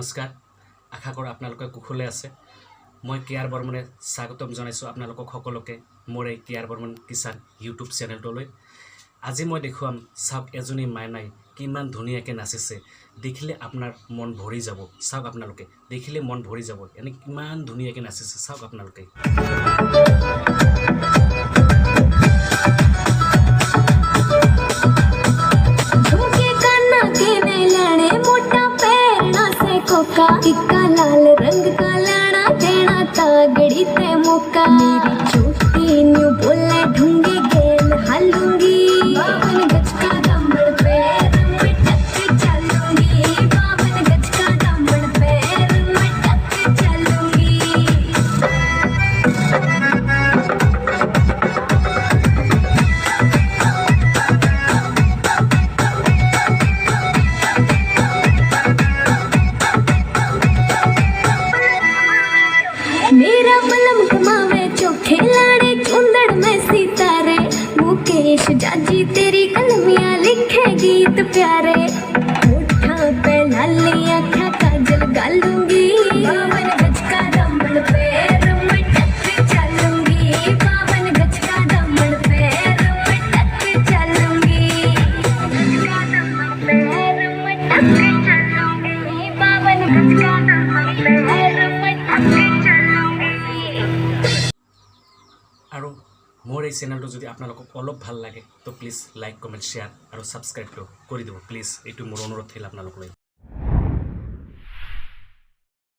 নমস্কাৰ আশা কৰোঁ আপোনালোকে কুশলে আছে মই কেয়াৰ বৰ্মনে স্বাগতম জনাইছোঁ আপোনালোকক সকলোকে মোৰ এই কেয়াৰ বৰ্মন কিষাণ ইউটিউব চেনেলটোলৈ আজি মই দেখুৱাম চাওক এজনী মাইনাই কিমান ধুনীয়াকৈ নাচিছে দেখিলে আপোনাৰ মন ভৰি যাব চাওক আপোনালোকে দেখিলে মন ভৰি যাব এনে কিমান ধুনীয়াকৈ নাচিছে চাওক আপোনালোকে टिक्का लाल रंग का लाना देना तागड़ी ते मौका मेरी छोटी न्यू बोले ढूंढी गेल हालूंगी बावन गज का दमड़ पैर में टक चलूंगी बावन गज का दमड़ पैर में टक चलूंगी मेरा बलम कमावे चोखे लाड़े चुंदड़ में सितारे मुकेश जाजी तेरी कलमियां लिखे गीत प्यारे होठा पे लाली आँखा काजल गालूंगी बावन गज का दमड़ पैर में टक चलूंगी बावन गज का दमड़ पैर में टक चलूंगी पैर में टक चलूंगी बावन गज का दमड़ पैर में टक আৰু মোৰ এই চেনেলটো যদি আপোনালোকক অলপ ভাল লাগে তো প্লিজ লাইক কমেণ্ট শ্বেয়াৰ আৰু ছাবস্ক্ৰাইবটো কৰি দিব প্লিজ এইটো মোৰ অনুৰোধ থাকিল আপোনালোকলৈ